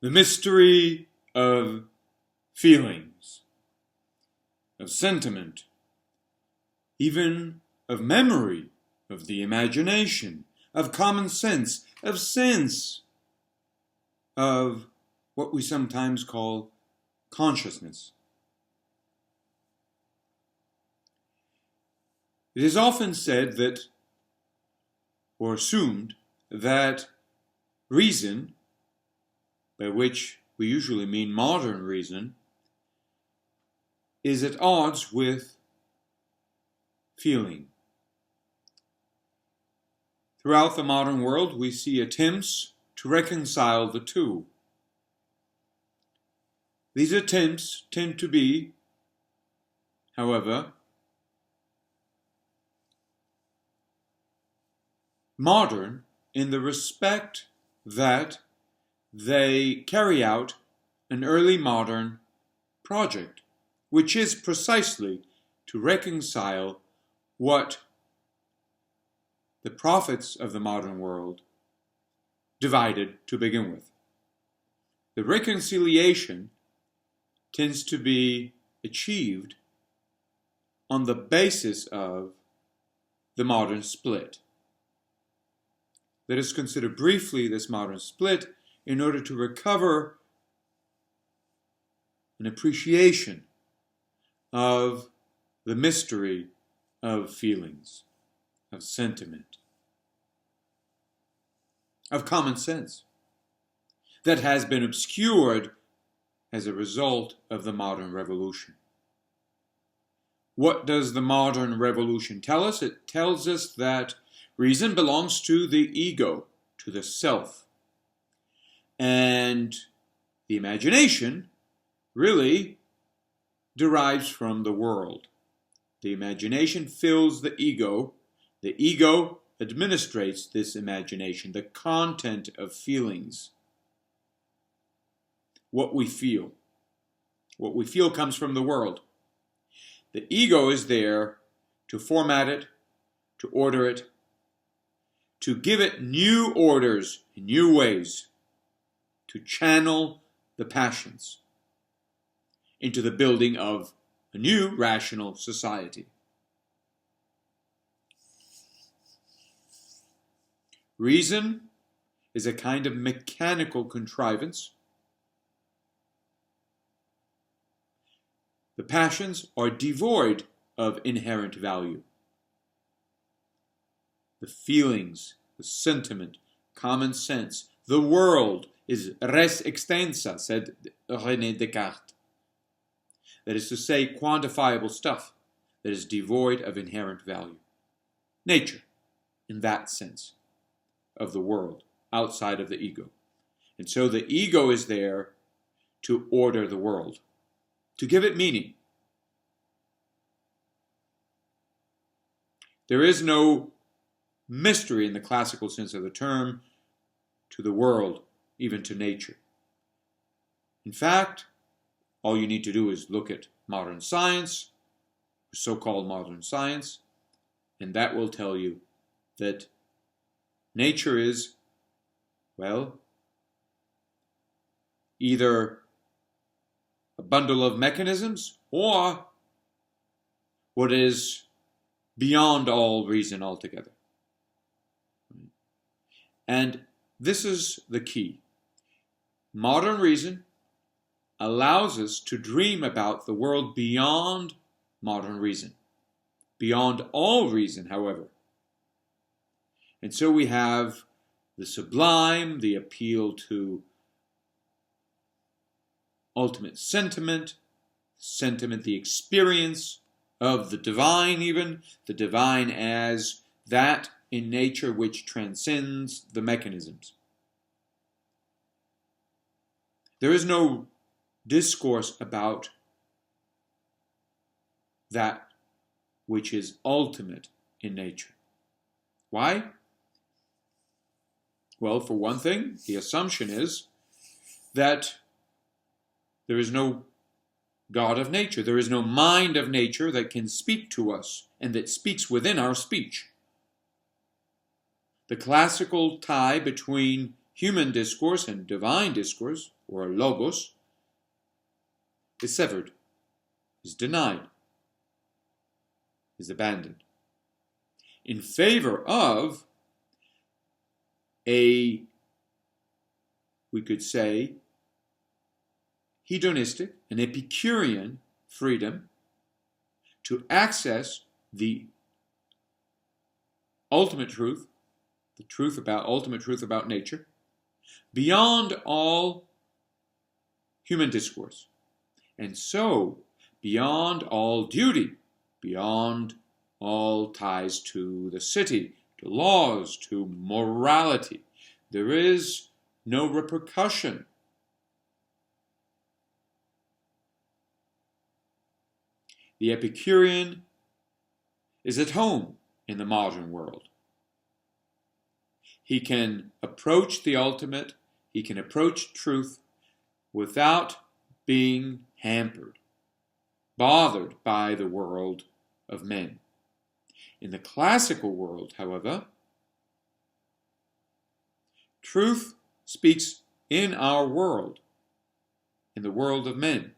the mystery of feelings, of sentiment, even of memory, of the imagination, of common sense, of what we sometimes call consciousness. It is often said that, or assumed, that reason, by which we usually mean modern reason, is at odds with feeling. Throughout the modern world, we see attempts to reconcile the two. These attempts tend to be, however, modern in the respect that they carry out an early modern project, which is precisely to reconcile what the prophets of the modern world divided to begin with. The reconciliation tends to be achieved on the basis of the modern split. Let us consider briefly this modern split in order to recover an appreciation of the mystery of feelings, of sentiment, of common sense that has been obscured as a result of the modern revolution. What does the modern revolution tell us? It tells us that reason belongs to the ego, to the self. And the imagination really derives from the world. The imagination fills the ego. The ego administrates this imagination, the content of feelings. What we feel. What we feel comes from the world. The ego is there to format it, to order it, to give it new orders in new ways, to channel the passions into the building of a new rational society. Reason is a kind of mechanical contrivance. The passions are devoid of inherent value. The feelings, the sentiment, common sense, the world is res extensa, said René Descartes. That is to say, quantifiable stuff that is devoid of inherent value. Nature, in that sense, of the world, outside of the ego. And so the ego is there to order the world, to give it meaning. There is no mystery in the classical sense of the term to the world, even to nature. In fact, all you need to do is look at modern science, so-called modern science, and that will tell you that nature is, well, either a bundle of mechanisms or what is beyond all reason altogether. And this is the key. Modern reason allows us to dream about the world beyond modern reason, beyond all reason, however. And so we have the sublime, the appeal to ultimate sentiment, the experience of the divine even, the divine as that in nature which transcends the mechanisms. There is no discourse about that which is ultimate in nature. Why? Well, for one thing, the assumption is that there is no God of nature. There is no mind of nature that can speak to us and that speaks within our speech. The classical tie between human discourse and divine discourse or logos, is severed, is denied, is abandoned, in favor of a, we could say, hedonistic, an Epicurean freedom to access the ultimate truth, ultimate truth about nature, beyond all human discourse. And so, beyond all duty, beyond all ties to the city, to laws, to morality, there is no repercussion. The Epicurean is at home in the modern world. He can approach the ultimate, he can approach truth without being hampered, bothered by the world of men. In the classical world, however, truth speaks in our world, in the world of men.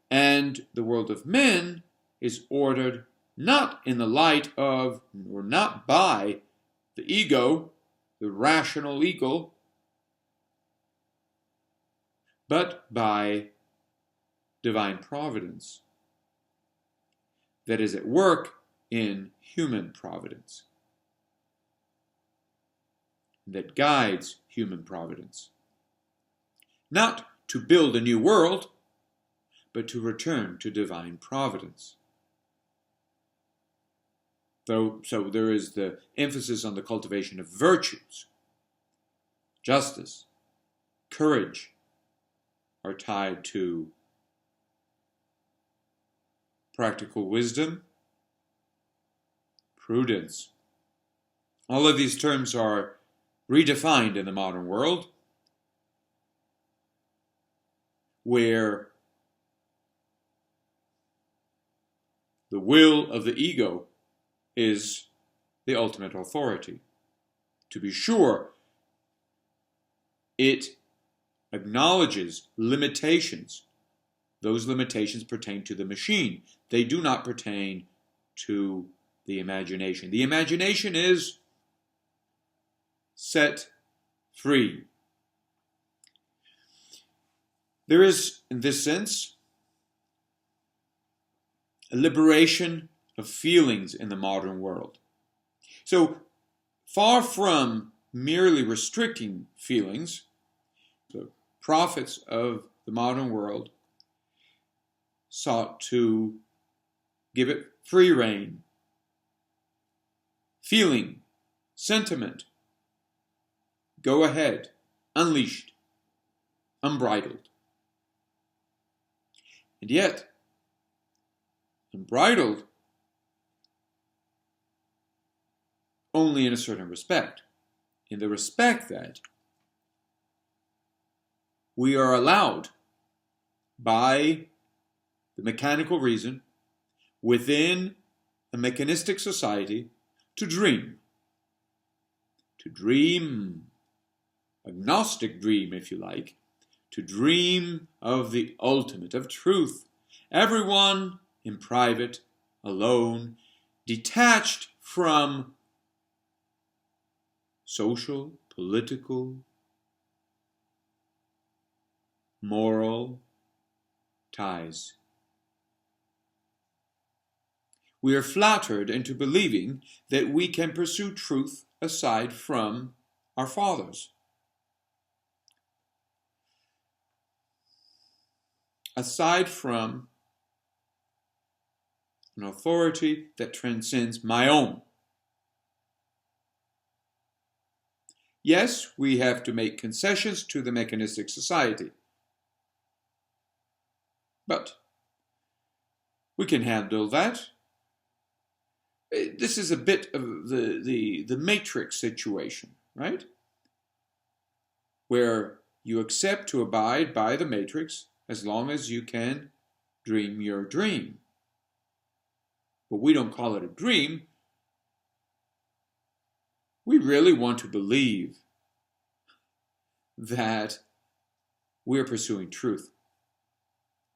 And the world of men is ordered not in the light of, or not by, the ego, the rational ego, but by divine providence that is at work in human providence, that guides human providence. Not to build a new world, but to return to divine providence. So there is the emphasis on the cultivation of virtues. Justice, courage are tied to practical wisdom, prudence. All of these terms are redefined in the modern world, where the will of the ego is the ultimate authority. To be sure, it acknowledges limitations. Those limitations pertain to the machine. They do not pertain to the imagination. The imagination is set free. There is, in this sense, a liberation of feelings in the modern world. So, far from merely restricting feelings, the prophets of the modern world sought to give it free rein. Feeling, sentiment, go ahead, unleashed, unbridled. And yet, unbridled only in a certain respect, in the respect that we are allowed by the mechanical reason within a mechanistic society to dream, agnostic dream if you like, to dream of the ultimate, of truth, everyone in private, alone, detached from social, political, moral ties. We are flattered into believing that we can pursue truth aside from our fathers, aside from an authority that transcends my own. Yes, we have to make concessions to the mechanistic society, but we can handle that. This is a bit of the matrix situation, right? Where you accept to abide by the matrix as long as you can dream your dream. But we don't call it a dream. We really want to believe that we're pursuing truth.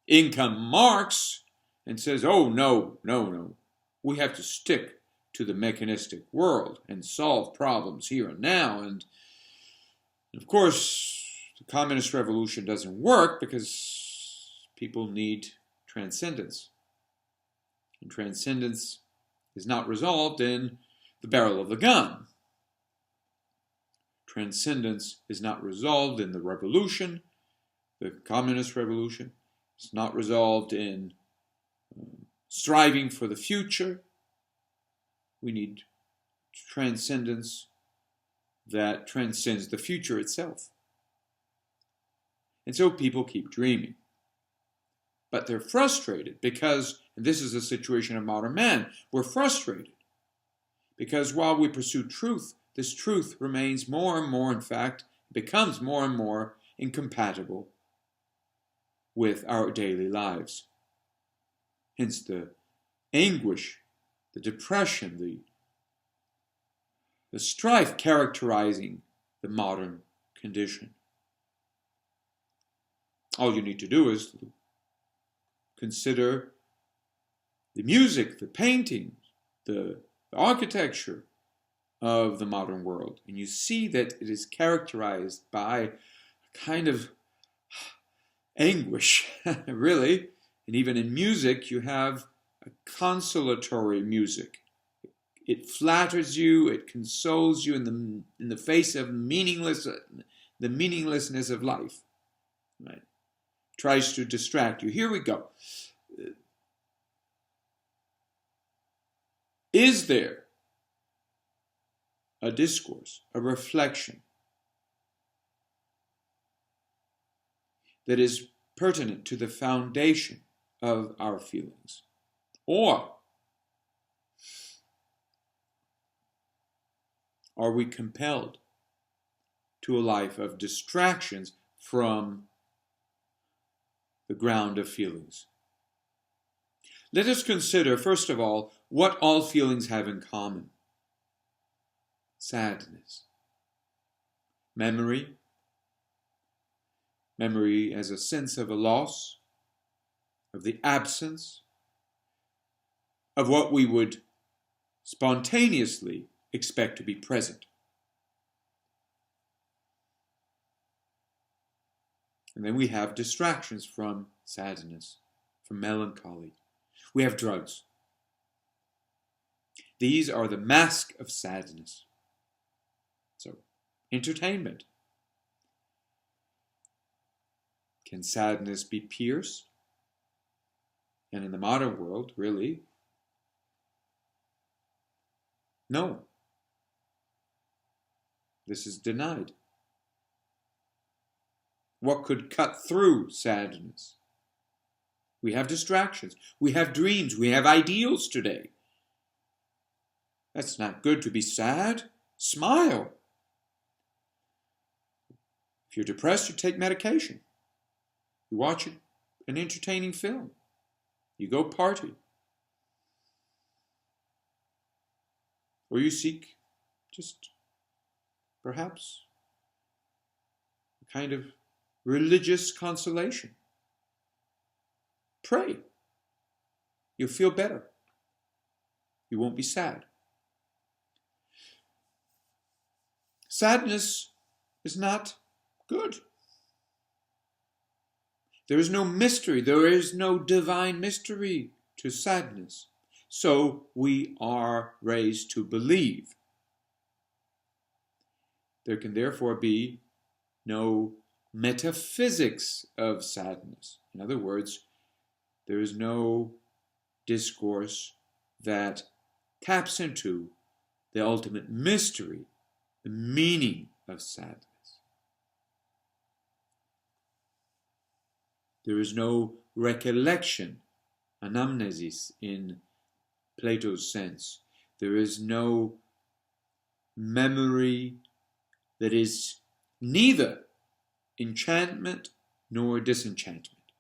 In comes Marx and says, oh, no. We have to stick to the mechanistic world and solve problems here and now. And of course, the communist revolution doesn't work because people need transcendence. And transcendence is not resolved in the barrel of the gun. Transcendence is not resolved in the revolution, the communist revolution. It's not resolved in striving for the future. We need transcendence that transcends the future itself. And so people keep dreaming. But they're frustrated because, and this is the situation of modern man, we're frustrated because while we pursue truth, this truth remains more and more, in fact, becomes more and more incompatible with our daily lives. Hence the anguish, the depression, the strife characterizing the modern condition. All you need to do is consider the music, the painting, the architecture of the modern world. And you see that it is characterized by a kind of anguish, really. And even in music, you have a consolatory music. It flatters you, it consoles you in the face of the meaninglessness of life. Right? Tries to distract you. Here we go. Is there a discourse, a reflection that is pertinent to the foundation of our feelings? Or are we compelled to a life of distractions from the ground of feelings? Let us consider, first of all, what all feelings have in common. Sadness. Memory as a sense of a loss, of the absence, of what we would spontaneously expect to be present. And then we have distractions from sadness, from melancholy. We have drugs. These are the mask of sadness. So, entertainment. Can sadness be pierced? And in the modern world, really, no. This is denied. What could cut through sadness? We have distractions. We have dreams. We have ideals today. That's not good to be sad. Smile. If you're depressed, you take medication. You watch an entertaining film. You go party. Or you seek just perhaps a kind of religious consolation. Pray. You'll feel better. You won't be sad. Sadness is not good. There is no mystery. There is no divine mystery to sadness. So we are raised to believe. There can therefore be no metaphysics of sadness. In other words, there is no discourse that taps into the ultimate mystery, the meaning of sadness. There is no recollection, anamnesis in Plato's sense. There is no memory that is neither enchantment nor disenchantment.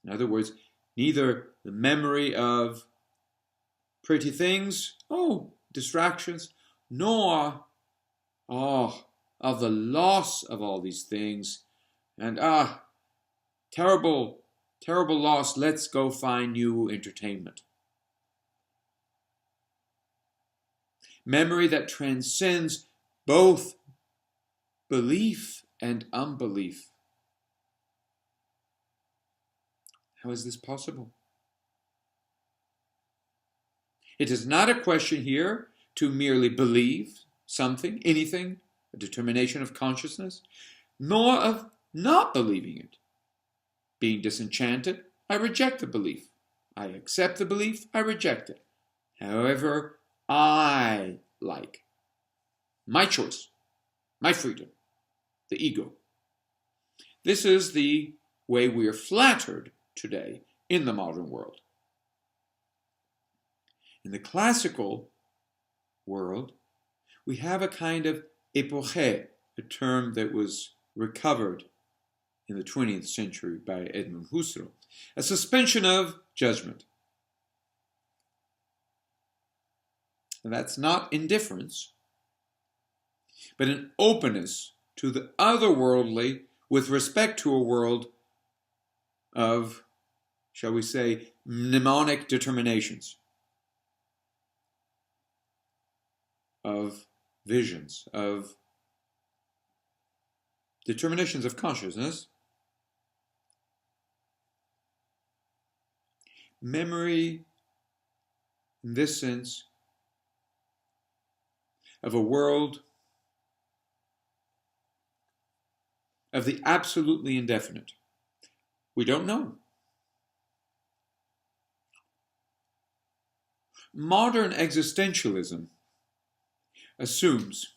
In other words, neither the memory of pretty things, distractions, nor, of the loss of all these things. And terrible, terrible loss. Let's go find new entertainment. Memory that transcends both belief and unbelief. How is this possible? It is not a question here to merely believe something, anything, a determination of consciousness, nor of not believing it. Being disenchanted, I reject the belief. I accept the belief, I reject it. However, I like. My choice, my freedom, the ego. This is the way we are flattered today in the modern world. In the classical world, we have a kind of epoché, a term that was recovered in the 20th century by Edmund Husserl, a suspension of judgment. And that's not indifference, but an openness to the otherworldly with respect to a world of, shall we say, mnemonic determinations, of visions, of determinations of consciousness. Memory, in this sense, of a world of the absolutely indefinite. We don't know. Modern existentialism assumes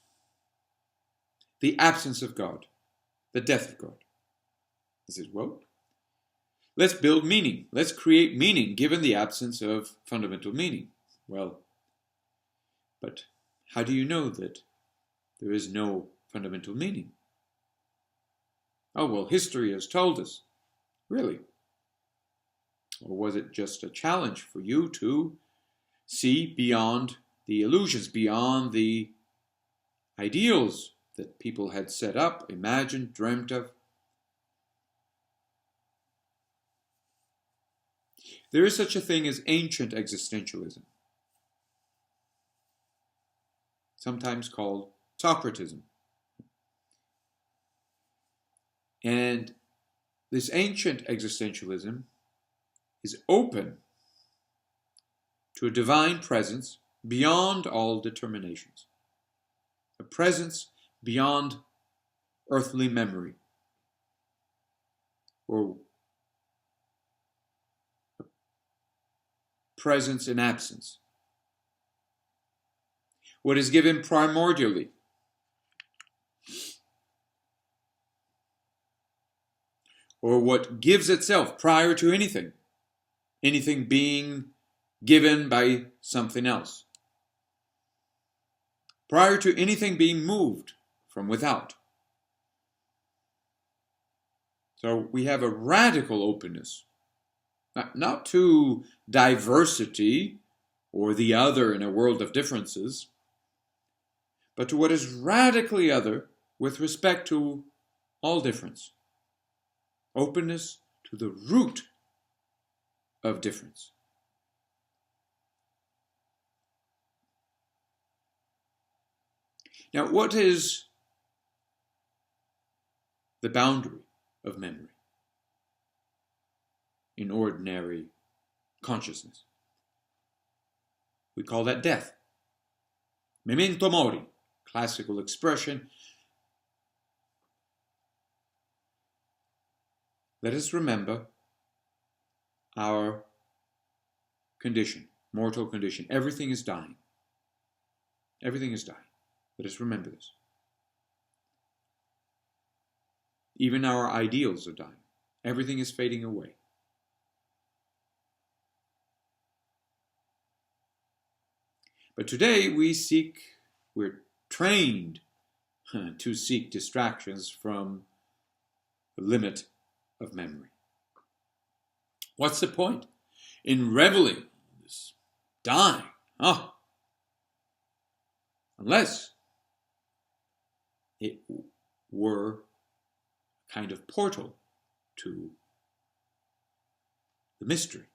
the absence of God, the death of God. It says, well, let's build meaning. Let's create meaning given the absence of fundamental meaning. Well, but how do you know that there is no fundamental meaning? Oh, well, history has told us. Really? Or was it just a challenge for you to see beyond the illusions, beyond the ideals that people had set up, imagined, dreamt of? There is such a thing as ancient existentialism, sometimes called Socratism. And this ancient existentialism is open to a divine presence beyond all determinations, a presence beyond earthly memory, or a presence in absence. What is given primordially, or what gives itself prior to anything, anything being given by something else, prior to anything being moved from without. So we have a radical openness, not to diversity or the other in a world of differences, but to what is radically other with respect to all difference. Openness to the root of difference. Now, what is the boundary of memory in ordinary consciousness? We call that death. Memento mori, classical expression. Let us remember our condition, mortal condition. Everything is dying. Everything is dying. Let us remember this. Even our ideals are dying. Everything is fading away. But today we're trained to seek distractions from the limit of memory. What's the point in reveling this dying? Unless it were a kind of portal to the mystery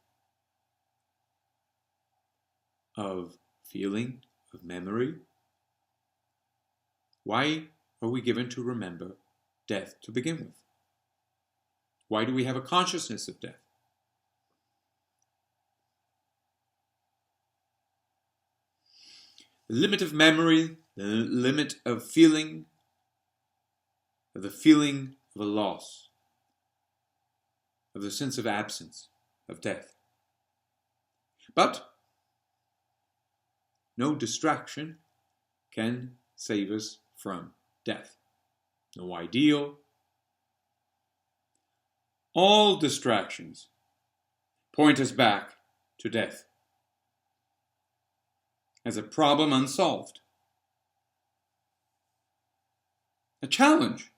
of feeling, of memory. Why are we given to remember death to begin with? Why do we have a consciousness of death? The limit of memory, the limit of feeling, of the feeling of a loss, of the sense of absence, of death. But no distraction can save us from death. No ideal. All distractions point us back to death as a problem unsolved. A challenge,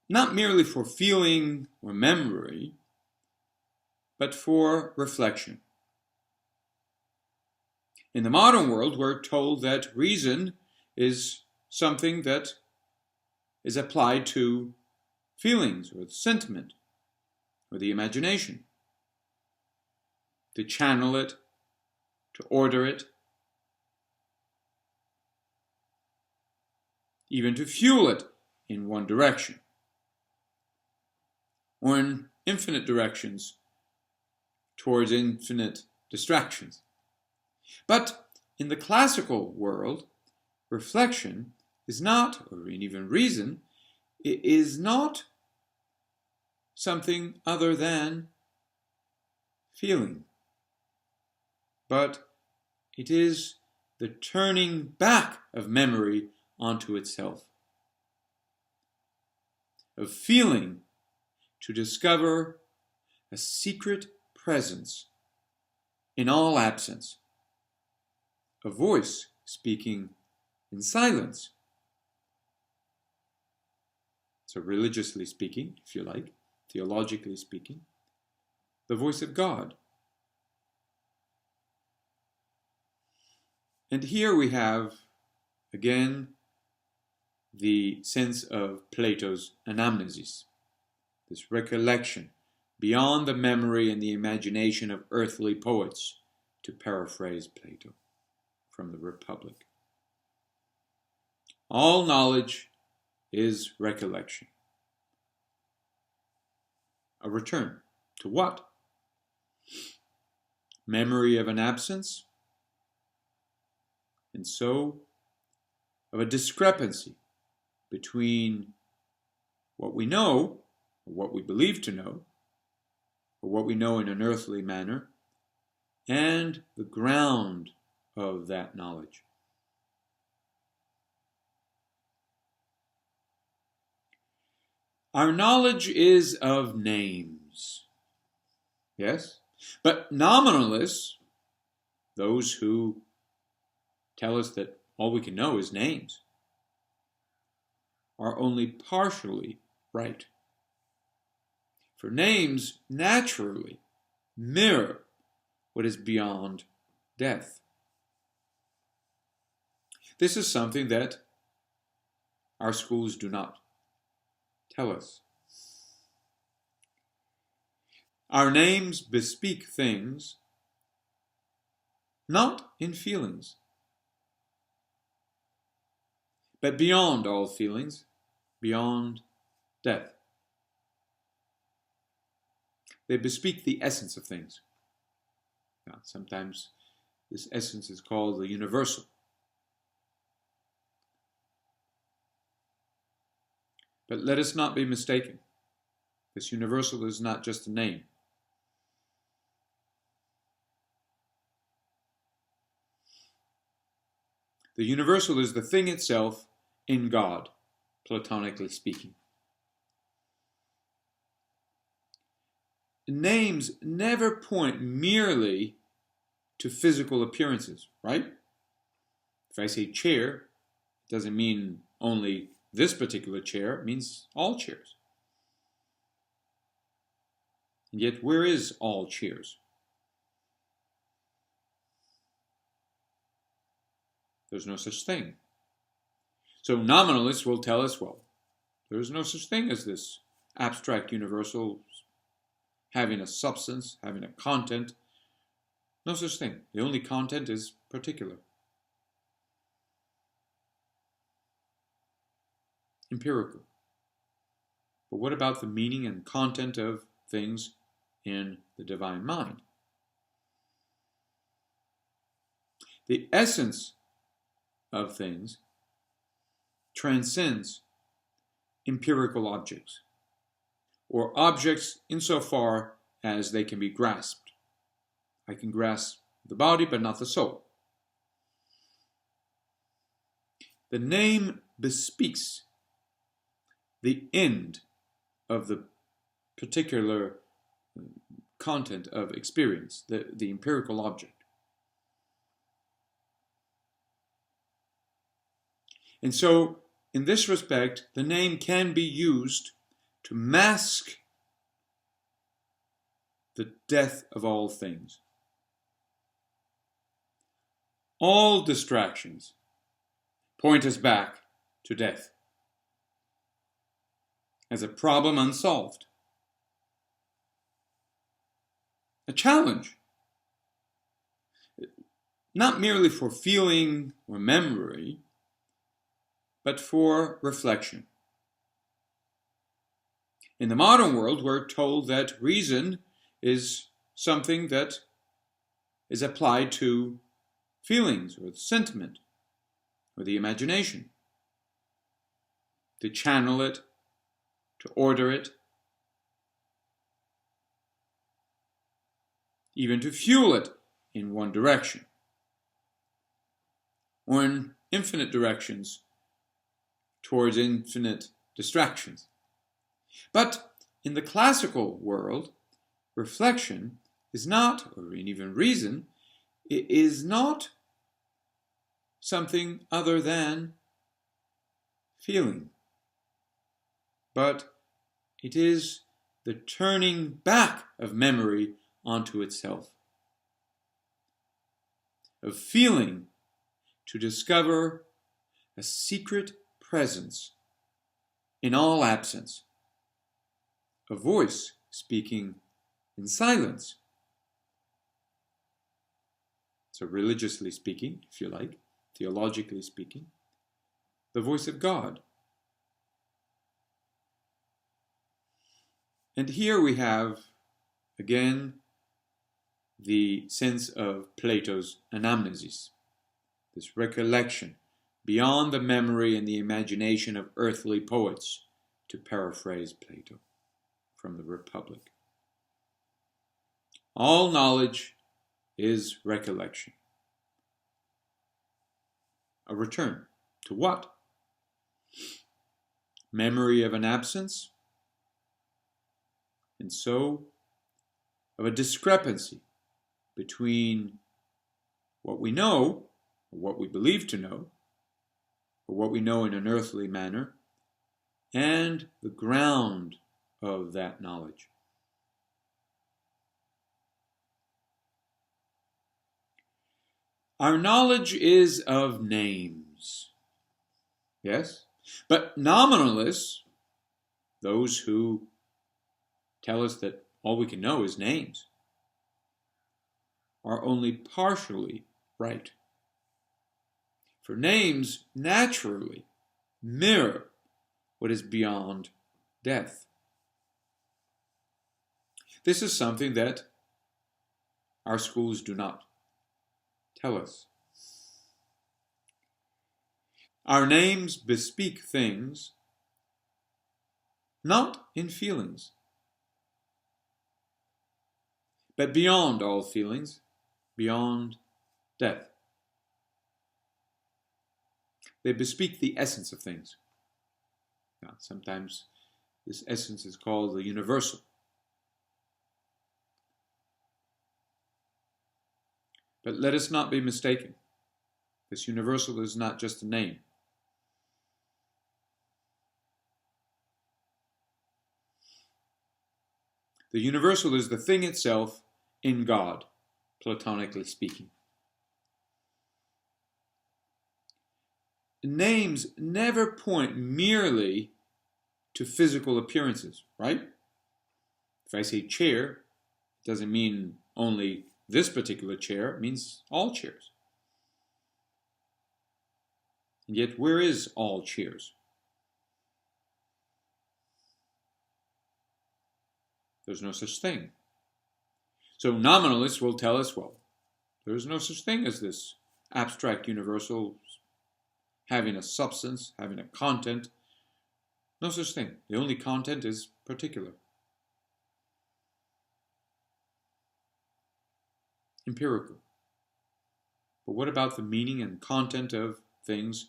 not merely for feeling or memory, but for reflection. In the modern world, we're told that reason is something that is applied to feelings or sentiment or the imagination, to channel it, to order it, even to fuel it in one direction or in infinite directions towards infinite distractions. But in the classical world, reflection is not, or even reason, is not something other than feeling. But it is the turning back of memory onto itself, of feeling to discover a secret presence in all absence, a voice speaking in silence. So religiously speaking, if you like, theologically speaking, the voice of God. And here we have, again, the sense of Plato's anamnesis, this recollection beyond the memory and the imagination of earthly poets, to paraphrase Plato from the Republic. All knowledge is recollection. A return to what? Memory of an absence, and so of a discrepancy between what we know, or what we believe to know, or what we know in an earthly manner, and the ground of that knowledge. Our knowledge is of names, yes? But nominalists, those who tell us that all we can know is names, are only partially right. For names naturally mirror what is beyond death. This is something that our schools do not tell us. Our names bespeak things not in feelings, but beyond all feelings, beyond death. They bespeak the essence of things. Now, sometimes this essence is called the universal. But let us not be mistaken. This universal is not just a name. The universal is the thing itself in God, platonically speaking. Names never point merely to physical appearances, right? If I say chair, it doesn't mean only this particular chair, it means all chairs. And yet, where is all chairs? There's no such thing. So nominalists will tell us, well, there is no such thing as this abstract universal having a substance, having a content. No such thing. The only content is particular. Empirical. But what about the meaning and content of things in the divine mind? The essence of things transcends empirical objects, or objects insofar as they can be grasped. I can grasp the body, but not the soul. The name bespeaks the end of the particular content of experience, the empirical object. And so, in this respect, the name can be used to mask the death of all things. All distractions point us back to death as a problem unsolved, a challenge, not merely for feeling or memory, but for reflection. In the modern world, we're told that reason is something that is applied to feelings or sentiment or the imagination, to channel it, to order it, even to fuel it in one direction or in infinite directions towards infinite distractions. But in the classical world, reflection is not, or even reason, is not something other than feeling, but it is the turning back of memory onto itself, of feeling to discover a secret presence in all absence, a voice speaking in silence. So religiously speaking, if you like, theologically speaking, the voice of God. And here we have, again, the sense of Plato's anamnesis, this recollection beyond the memory and the imagination of earthly poets, to paraphrase Plato from the Republic. All knowledge is recollection. A return to what? Memory of an absence, and so of a discrepancy between what we know, or what we believe to know, or what we know in an earthly manner, and the ground of that knowledge. Our knowledge is of names, yes? But nominalists, those who tell us that all we can know is names, are only partially right. For names naturally mirror what is beyond death. This is something that our schools do not tell us. Our names bespeak things not in feelings, but beyond all feelings, beyond death. They bespeak the essence of things. Now, sometimes this essence is called the universal. But let us not be mistaken. This universal is not just a name. The universal is the thing itself in God, platonically speaking. names never point merely to physical appearances, right? If I say chair, it doesn't mean only this particular chair, it means all chairs. And yet, where is all chairs? There's no such thing. So nominalists will tell us, well, there's no such thing as this abstract universal having a substance, having a content. No such thing. The only content is particular. Empirical. But what about the meaning and content of things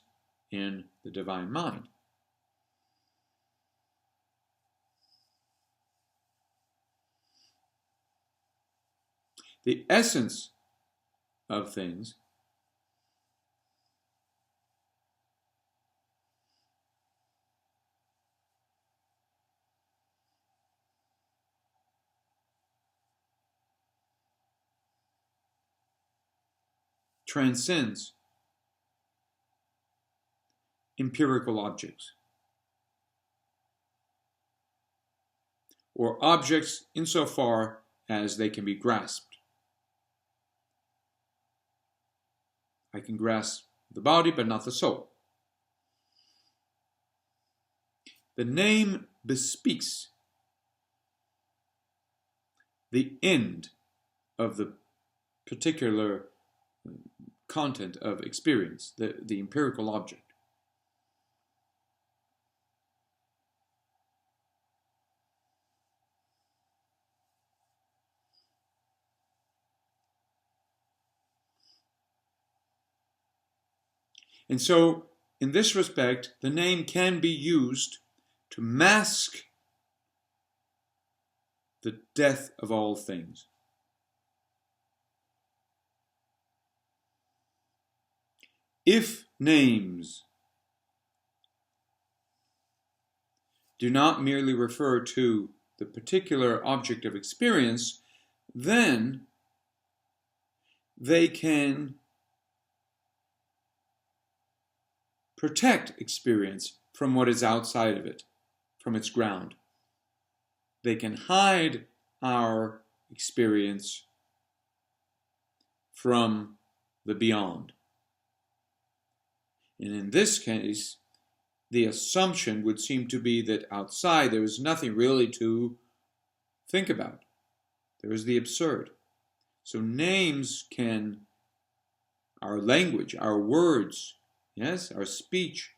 in the divine mind? The essence of things transcends empirical objects, or objects insofar as they can be grasped. I can grasp the body, but not the soul. The name bespeaks the end of the particular content of experience, the empirical object. And so, in this respect, the name can be used to mask the death of all things. If names do not merely refer to the particular object of experience, then they can protect experience from what is outside of it, from its ground. They can hide our experience from the beyond. And in this case, the assumption would seem to be that outside there is nothing really to think about. There is the absurd. So names can, our language, our words, yes, our speech,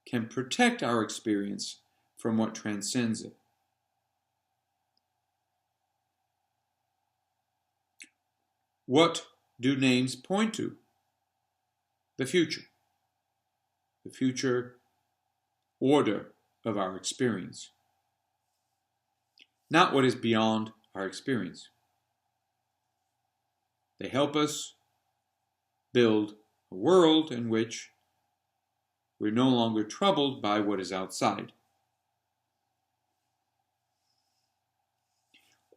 can protect our experience from what transcends it. What do names point to? The future. The future order of our experience. Not what is beyond our experience. They help us build a world in which we're no longer troubled by what is outside.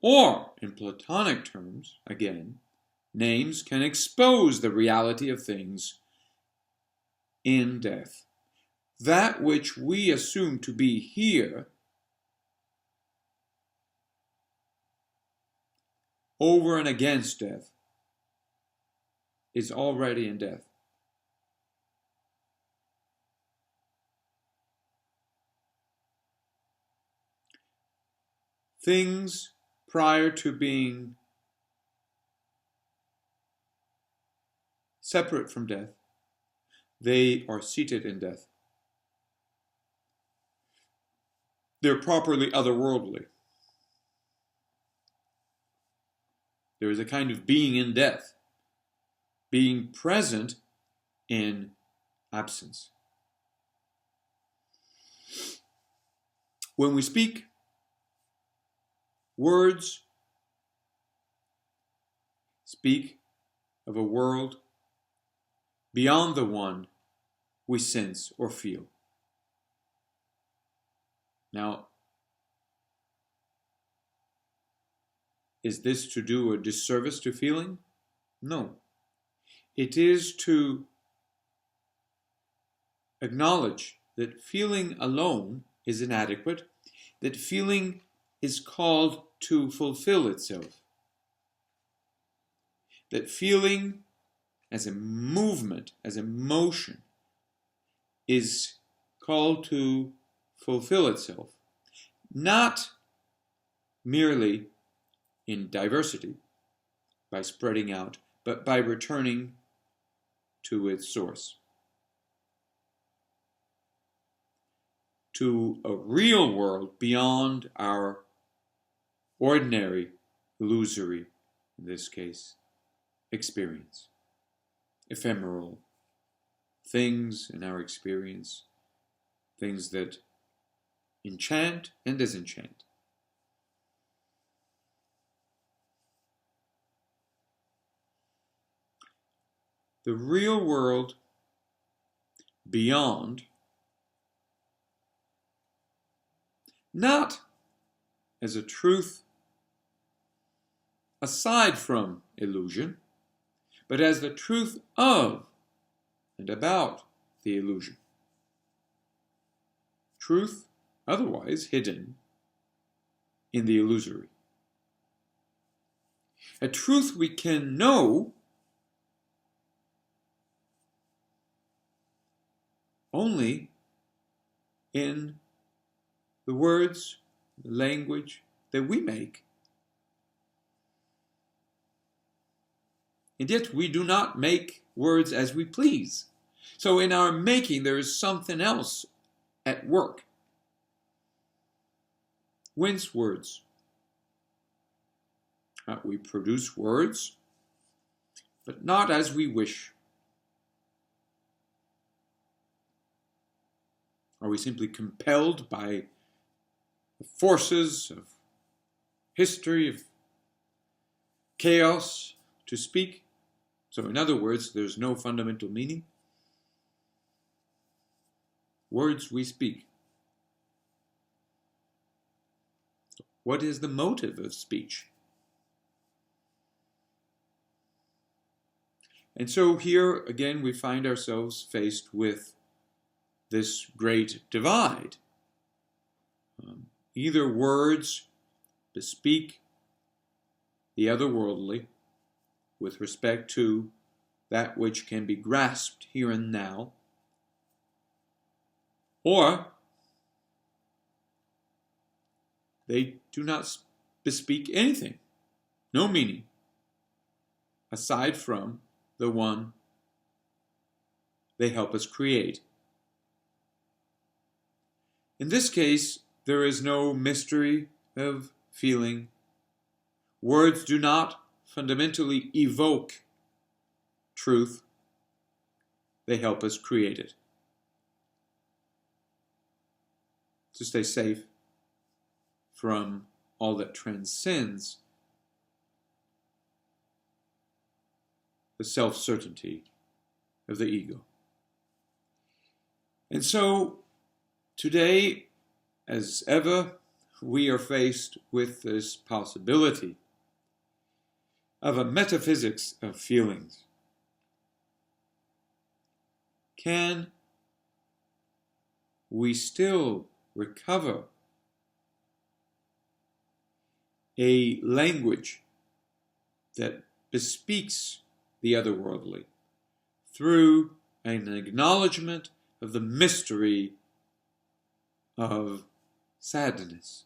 Or, in Platonic terms, again, names can expose the reality of things in death. That which we assume to be here over and against death is already in death. Things prior to being separate from death, they are seated in death. They're properly otherworldly. There is a kind of being in death, being present in absence. When we speak, words speak of a world beyond the one we sense or feel. Now, is this to do a disservice to feeling? No. It is to acknowledge that feeling alone is inadequate, that feeling is called to fulfill itself, that feeling as a movement, as a motion, is called to fulfill itself, not merely in diversity, by spreading out, but by returning to its source, to a real world beyond our ordinary, illusory, in this case, experience. Ephemeral things in our experience, things that enchant and disenchant. The real world beyond, not as a truth aside from illusion, but as the truth of and about the illusion. Truth otherwise hidden in the illusory. A truth we can know only in the words, the language that we make. And yet we do not make words as we please. So in our making, there is something else at work. Whence words? We produce words, but not as we wish. Are we simply compelled by the forces of history, of chaos, to speak? So in other words, there's no fundamental meaning. Words we speak. What is the motive of speech? And so here again we find ourselves faced with this great divide. Either words bespeak the otherworldly with respect to that which can be grasped here and now, or they do not bespeak anything, no meaning, aside from the one they help us create. In this case, there is no mystery of feeling. Words do not fundamentally evoke truth. They help us create it. To stay safe from all that transcends the self-certainty of the ego. And so, today, as ever, we are faced with this possibility of a metaphysics of feelings. Can we still recover a language that bespeaks the otherworldly through an acknowledgement of the mystery of sadness,